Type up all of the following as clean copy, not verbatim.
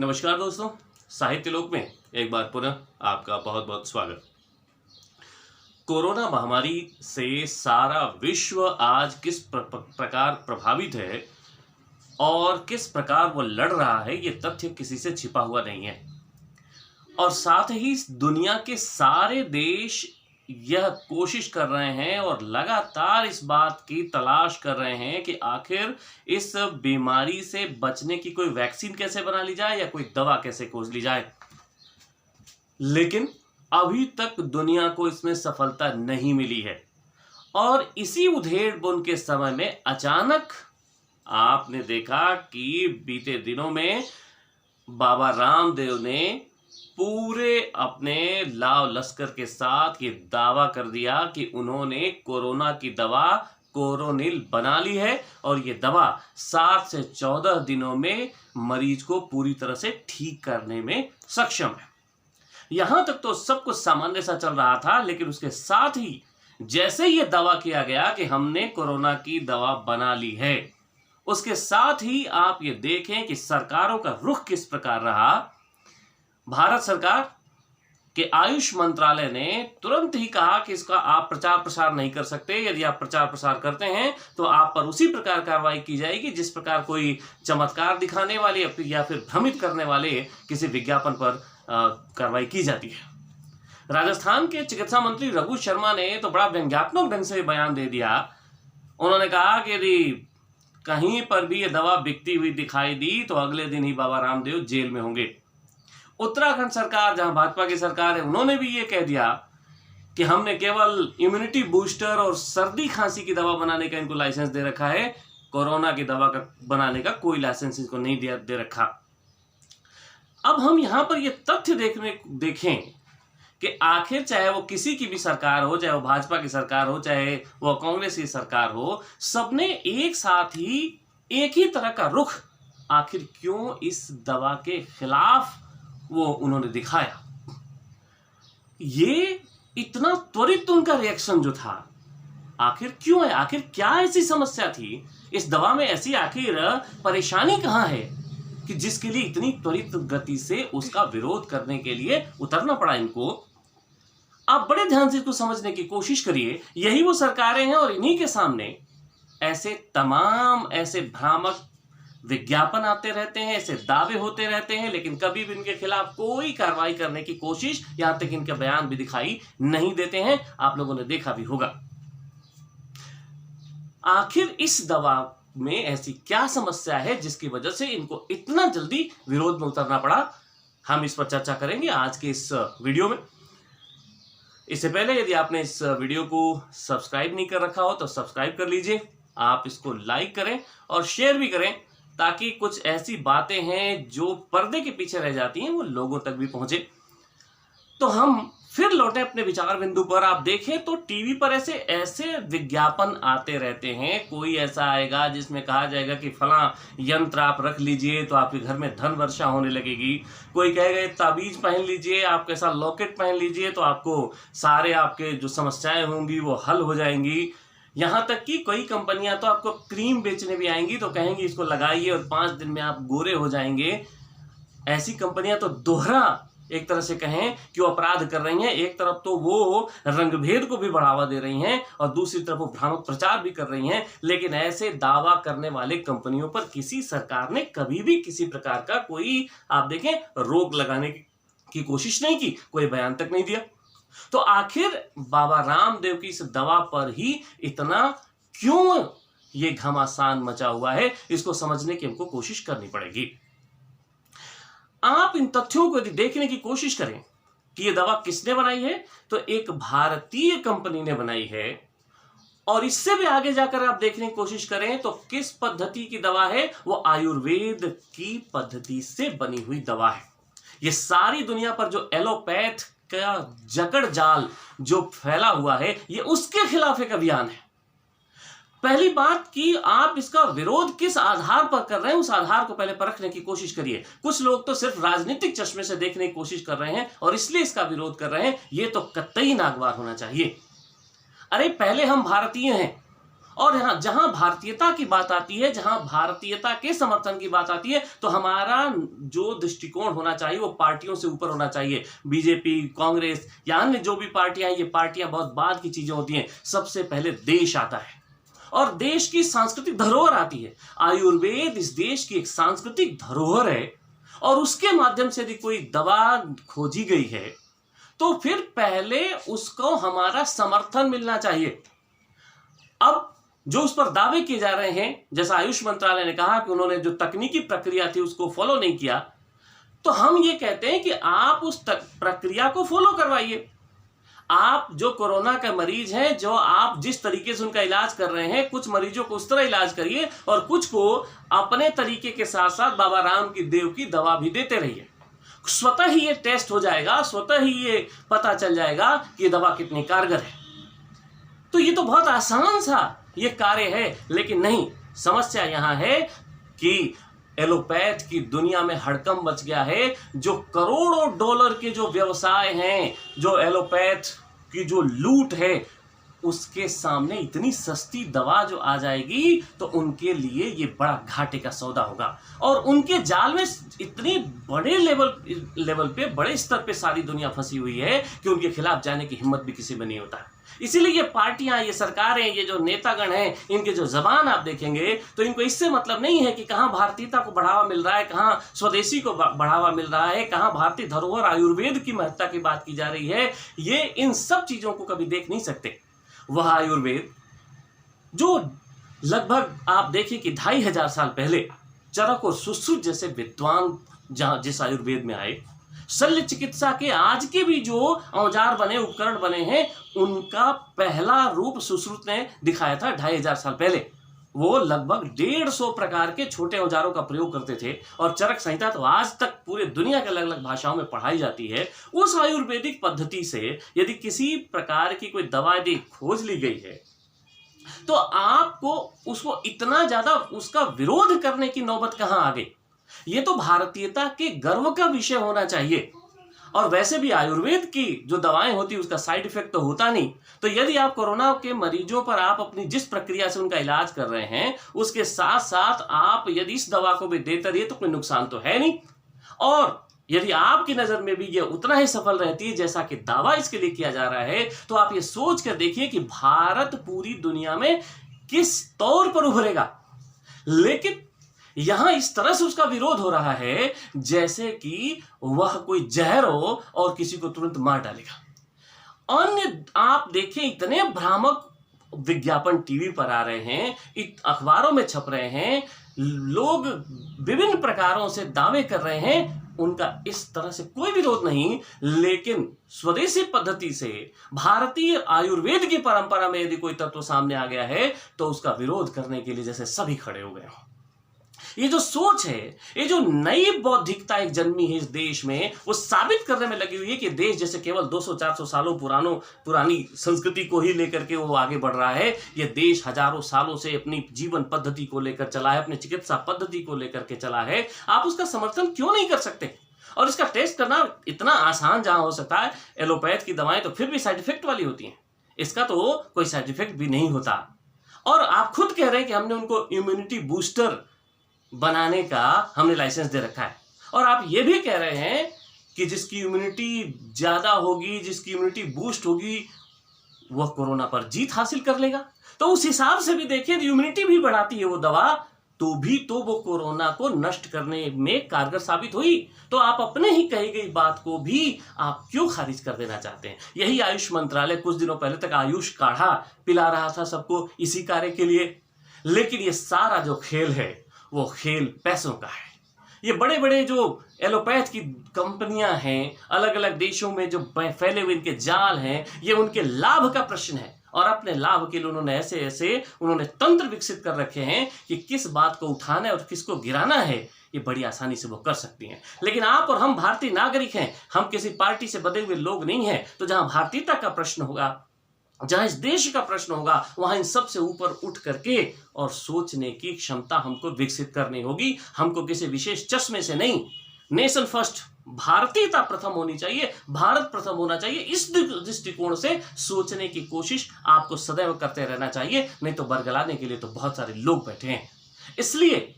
नमस्कार दोस्तों, साहित्य लोक में एक बार पुनः आपका बहुत बहुत स्वागत। कोरोना महामारी से सारा विश्व आज किस प्रकार प्रभावित है और किस प्रकार वो लड़ रहा है, ये तथ्य किसी से छिपा हुआ नहीं है। और साथ ही दुनिया के सारे देश यह कोशिश कर रहे हैं और लगातार इस बात की तलाश कर रहे हैं कि आखिर इस बीमारी से बचने की कोई वैक्सीन कैसे बना ली जाए या कोई दवा कैसे खोज ली जाए। लेकिन अभी तक दुनिया को इसमें सफलता नहीं मिली है। और इसी उधेड़-बुन के समय में अचानक आपने देखा कि बीते दिनों में बाबा रामदेव ने पूरे अपने लाव लश्कर के साथ ये दावा कर दिया कि उन्होंने कोरोना की दवा कोरोनिल बना ली है और ये दवा 7 से 14 दिनों में मरीज को पूरी तरह से ठीक करने में सक्षम है। यहां तक तो सब कुछ सामान्य सा चल रहा था, लेकिन उसके साथ ही जैसे ये दावा किया गया कि हमने कोरोना की दवा बना ली है, उसके साथ ही आप ये देखें कि सरकारों का रुख किस प्रकार रहा। भारत सरकार के आयुष मंत्रालय ने तुरंत ही कहा कि इसका आप प्रचार प्रसार नहीं कर सकते। यदि आप प्रचार प्रसार करते हैं तो आप पर उसी प्रकार कार्रवाई की जाएगी जिस प्रकार कोई चमत्कार दिखाने वाले या फिर भ्रमित करने वाले किसी विज्ञापन पर कार्रवाई की जाती है। राजस्थान के चिकित्सा मंत्री रघु शर्मा ने तो बड़ा व्यंग्यात्मक ढंग से बयान दे दिया। उन्होंने कहा कि यदि कहीं पर भी ये दवा बिकती हुई दिखाई दी तो अगले दिन ही बाबा रामदेव जेल में होंगे। उत्तराखंड सरकार, जहां भाजपा की सरकार है, उन्होंने भी ये कह दिया कि हमने केवल इम्यूनिटी बूस्टर और सर्दी खांसी की दवा बनाने का इनको लाइसेंस दे रखा है, कोरोना की दवा का बनाने का कोई लाइसेंस इसको नहीं दे रखा। अब हम यहां पर ये तथ्य देखें कि आखिर चाहे वो किसी की भी सरकार हो, चाहे वो भाजपा की सरकार हो, चाहे वो कांग्रेस की सरकार हो, सबने एक साथ ही एक ही तरह का रुख आखिर क्यों इस दवा के खिलाफ वो उन्होंने दिखाया। ये इतना त्वरित उनका रिएक्शन जो था, आखिर क्यों है? आखिर क्या ऐसी समस्या थी इस दवा में? ऐसी आखिर परेशानी कहां है कि जिसके लिए इतनी त्वरित गति से उसका विरोध करने के लिए उतरना पड़ा इनको? आप बड़े ध्यान से इसको समझने की कोशिश करिए। यही वो सरकारें हैं और इन्हीं के सामने ऐसे तमाम ऐसे भ्रामक विज्ञापन आते रहते हैं, ऐसे दावे होते रहते हैं, लेकिन कभी भी इनके खिलाफ कोई कार्रवाई करने की कोशिश, यहां तक इनके बयान भी दिखाई नहीं देते हैं। आप लोगों ने देखा भी होगा। आखिर इस दवा में ऐसी क्या समस्या है जिसकी वजह से इनको इतना जल्दी विरोध में उतरना पड़ा? हम इस पर चर्चा करेंगे आज के इस वीडियो में। इससे पहले यदि आपने इस वीडियो को सब्सक्राइब नहीं कर रखा हो तो सब्सक्राइब कर लीजिए। आप इसको लाइक करें और शेयर भी करें ताकि कुछ ऐसी बातें हैं जो पर्दे के पीछे रह जाती हैं वो लोगों तक भी पहुंचे। तो हम फिर लौटे अपने विचार बिंदु पर। आप देखें तो टीवी पर ऐसे ऐसे विज्ञापन आते रहते हैं। कोई ऐसा आएगा जिसमें कहा जाएगा कि फला यंत्र आप रख लीजिए तो आपके घर में धन वर्षा होने लगेगी। कोई कहेगा ताबीज पहन लीजिए, आप कैसा लॉकेट पहन लीजिए तो आपको सारे आपके जो समस्याएं होंगी वो हल हो जाएंगी। यहां तक कि कई कंपनियां तो आपको क्रीम बेचने भी आएंगी तो कहेंगी इसको लगाइए और 5 दिन में आप गोरे हो जाएंगे। ऐसी कंपनियां तो दोहरा एक तरह से कहें कि वो अपराध कर रही हैं। एक तरफ तो वो रंगभेद को भी बढ़ावा दे रही हैं और दूसरी तरफ वो भ्रामक प्रचार भी कर रही हैं। लेकिन ऐसे दावा करने वाले कंपनियों पर किसी सरकार ने कभी भी किसी प्रकार का कोई, आप देखें, रोक लगाने की कोशिश नहीं की, कोई बयान तक नहीं दिया। तो आखिर बाबा रामदेव की इस दवा पर ही इतना क्यों ये घमासान मचा हुआ है, इसको समझने की हमको कोशिश करनी पड़ेगी। आप इन तथ्यों को यदि देखने की कोशिश करें कि ये दवा किसने बनाई है, तो एक भारतीय कंपनी ने बनाई है। और इससे भी आगे जाकर आप देखने की कोशिश करें तो किस पद्धति की दवा है, वो आयुर्वेद की पद्धति से बनी हुई दवा है। ये सारी दुनिया पर जो एलोपैथ का जकड़ जाल जो फैला हुआ है, ये उसके खिलाफ एक अभियान है। पहली बात कि आप इसका विरोध किस आधार पर कर रहे हैं, उस आधार को पहले परखने की कोशिश करिए। कुछ लोग तो सिर्फ राजनीतिक चश्मे से देखने की कोशिश कर रहे हैं और इसलिए इसका विरोध कर रहे हैं। यह तो कतई नागवार होना चाहिए। अरे पहले हम भारतीय हैं और यहाँ जहां भारतीयता की बात आती है, जहां भारतीयता के समर्थन की बात आती है, तो हमारा जो दृष्टिकोण होना चाहिए वो पार्टियों से ऊपर होना चाहिए। बीजेपी, कांग्रेस या अन्य जो भी पार्टियां, ये पार्टियां बहुत बाद की चीजें होती हैं। सबसे पहले देश आता है और देश की सांस्कृतिक धरोहर आती है। आयुर्वेद इस देश की एक सांस्कृतिक धरोहर है और उसके माध्यम से यदि कोई दवा खोजी गई है तो फिर पहले उसको हमारा समर्थन मिलना चाहिए। अब जो उस पर दावे किए जा रहे हैं, जैसा आयुष मंत्रालय ने कहा कि उन्होंने जो तकनीकी प्रक्रिया थी उसको फॉलो नहीं किया, तो हम ये कहते हैं कि आप उस प्रक्रिया को फॉलो करवाइए। आप जो कोरोना का मरीज हैं, जो आप जिस तरीके से उनका इलाज कर रहे हैं, कुछ मरीजों को उस तरह इलाज करिए और कुछ को अपने तरीके के साथ साथ बाबा राम की देव की दवा भी देते रहिए। स्वतः ही ये टेस्ट हो जाएगा, स्वतः ही ये पता चल जाएगा कि ये दवा कितनी कारगर है। तो ये तो बहुत आसान सा ये कार्य है, लेकिन नहीं, समस्या यहां है कि एलोपैथ की दुनिया में हड़कंप मच गया है। जो करोड़ों डॉलर के जो व्यवसाय हैं, जो एलोपैथ की जो लूट है, उसके सामने इतनी सस्ती दवा जो आ जाएगी तो उनके लिए ये बड़ा घाटे का सौदा होगा। और उनके जाल में इतनी बड़े लेवल पे, बड़े स्तर पे सारी दुनिया फंसी हुई है कि उनके खिलाफ जाने की हिम्मत भी किसी में नहीं होता। इसीलिए ये पार्टियां, ये सरकारें, ये जो नेतागण हैं, इनके जो जबान आप देखेंगे तो इनको इससे मतलब नहीं है कि कहां भारतीयता को बढ़ावा मिल रहा है, कहां स्वदेशी को बढ़ावा मिल रहा है, कहां भारतीय धरोहर आयुर्वेद की महत्ता की बात की जा रही है। ये इन सब चीजों को कभी देख नहीं सकते। वह आयुर्वेद जो लगभग आप देखिए कि 2500 साल पहले चरक और सुश्रुत जैसे विद्वान जिस आयुर्वेद में आए, शल्य चिकित्सा के आज के भी जो औजार बने, उपकरण बने हैं, उनका पहला रूप सुश्रुत ने दिखाया था 2500 साल पहले। वो लगभग 150 प्रकार के छोटे औजारों का प्रयोग करते थे और चरक संहिता तो आज तक पूरे दुनिया के अलग अलग भाषाओं में पढ़ाई जाती है। उस आयुर्वेदिक पद्धति से यदि किसी प्रकार की कोई दवा यदि खोज ली गई है तो आपको उसको इतना ज्यादा उसका विरोध करने की नौबत कहां आ गई। ये तो भारतीयता के गर्व का विषय होना चाहिए। और वैसे भी आयुर्वेद की जो दवाएं होती उसका साइड इफेक्ट तो होता नहीं। तो यदि आप कोरोना के मरीजों पर आप अपनी जिस प्रक्रिया से उनका इलाज कर रहे हैं, उसके साथ साथ आप यदि इस दवा को भी देते रहिए तो कोई नुकसान तो है नहीं। और यदि आपकी नजर में भी ये उतना ही सफल रहती है जैसा कि दावा इसके लिए किया जा रहा है, तो आप ये सोच कर देखिए कि भारत पूरी दुनिया में किस तौर पर उभरेगा। लेकिन यहां इस तरह से उसका विरोध हो रहा है जैसे कि वह कोई जहर हो और किसी को तुरंत मार डालेगा। अन्य आप देखिए, इतने भ्रामक विज्ञापन टीवी पर आ रहे हैं, अखबारों में छप रहे हैं, लोग विभिन्न प्रकारों से दावे कर रहे हैं, उनका इस तरह से कोई विरोध नहीं। लेकिन स्वदेशी पद्धति से भारतीय आयुर्वेद की परंपरा में यदि कोई तत्व सामने आ गया है तो उसका विरोध करने के लिए जैसे सभी खड़े हो गए हों। ये जो सोच है, ये जो नई बौद्धिकता एक जन्मी है इस देश में, वो साबित करने में लगी हुई है कि देश जैसे केवल 200-400 सालों पुरानी संस्कृति को ही लेकर के वो आगे बढ़ रहा है। ये देश हजारों सालों से अपनी जीवन पद्धति को लेकर चला है, अपनी चिकित्सा पद्धति को लेकर के चला है। आप उसका समर्थन क्यों नहीं कर सकते? और इसका टेस्ट करना इतना आसान जहां हो सकता है, एलोपैथ की दवाएं तो फिर भी साइड इफेक्ट वाली होती हैं, इसका तो कोई साइड इफेक्ट भी नहीं होता। और आप खुद कह रहे हैं कि हमने उनको इम्यूनिटी बूस्टर बनाने का हमने लाइसेंस दे रखा है, और आप ये भी कह रहे हैं कि जिसकी इम्यूनिटी ज्यादा होगी, जिसकी इम्यूनिटी बूस्ट होगी, वह कोरोना पर जीत हासिल कर लेगा। तो उस हिसाब से भी देखिए, इम्यूनिटी भी बढ़ाती है वो दवा, तो भी तो वो कोरोना को नष्ट करने में कारगर साबित हुई। तो आप अपने ही कही गई बात को भी आप क्यों खारिज कर देना चाहते हैं? यही आयुष मंत्रालय कुछ दिनों पहले तक आयुष काढ़ा पिला रहा था सबको इसी कार्य के लिए। लेकिन ये सारा जो खेल है वो खेल पैसों का है। ये बड़े बड़े जो एलोपैथ की कंपनियां हैं, अलग अलग देशों में जो फैले हुए इनके जाल हैं, ये उनके लाभ का प्रश्न है। और अपने लाभ के लिए उन्होंने ऐसे उन्होंने तंत्र विकसित कर रखे हैं कि किस बात को उठाना है और किसको गिराना है, ये बड़ी आसानी से वो कर सकती हैं। लेकिन आप और हम भारतीय नागरिक हैं, हम किसी पार्टी से बंधे हुए लोग नहीं हैं। तो जहां भारतीयता का प्रश्न होगा, जहां इस देश का प्रश्न होगा, वहां इन सब से ऊपर उठ करके और सोचने की क्षमता हमको विकसित करनी होगी। हमको किसी विशेष चश्मे से नहीं, नेशन फर्स्ट, भारतीयता प्रथम होनी चाहिए, भारत प्रथम होना चाहिए, इस दृष्टिकोण से सोचने की कोशिश आपको सदैव करते रहना चाहिए। नहीं तो बरगलाने के लिए तो बहुत सारे लोग बैठे हैं। इसलिए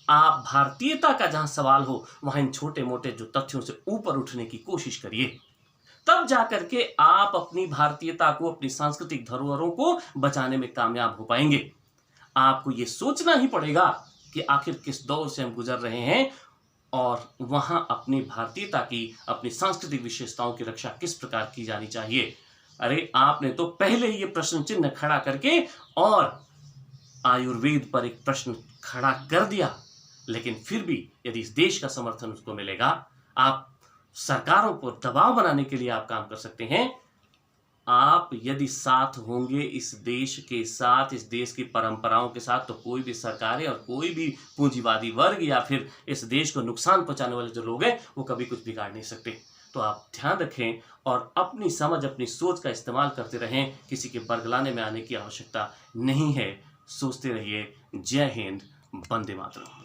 आप भारतीयता का जहां सवाल हो वहां इन छोटे मोटे जो तथ्यों से ऊपर उठने की कोशिश करिए, तब जाकर के आप अपनी भारतीयता को, अपनी सांस्कृतिक धरोहरों को बचाने में कामयाब हो पाएंगे। आपको यह सोचना ही पड़ेगा कि आखिर किस दौर से हम गुजर रहे हैं और वहां अपनी भारतीयता की, अपनी सांस्कृतिक विशेषताओं की रक्षा किस प्रकार की जानी चाहिए। अरे आपने तो पहले ही ये प्रश्न चिन्ह खड़ा करके और आयुर्वेद पर एक प्रश्न खड़ा कर दिया, लेकिन फिर भी यदि इस देश का समर्थन उसको मिलेगा, आप सरकारों को दबाव बनाने के लिए आप काम कर सकते हैं। आप यदि साथ होंगे इस देश के साथ, इस देश की परंपराओं के साथ, तो कोई भी सरकारें और कोई भी पूंजीवादी वर्ग या फिर इस देश को नुकसान पहुंचाने वाले जो लोग हैं वो कभी कुछ बिगाड़ नहीं सकते। तो आप ध्यान रखें और अपनी समझ, अपनी सोच का इस्तेमाल करते रहें। किसी के बरगलाने में आने की आवश्यकता नहीं है। सोचते रहिए। जय हिंद, वंदे मातरम।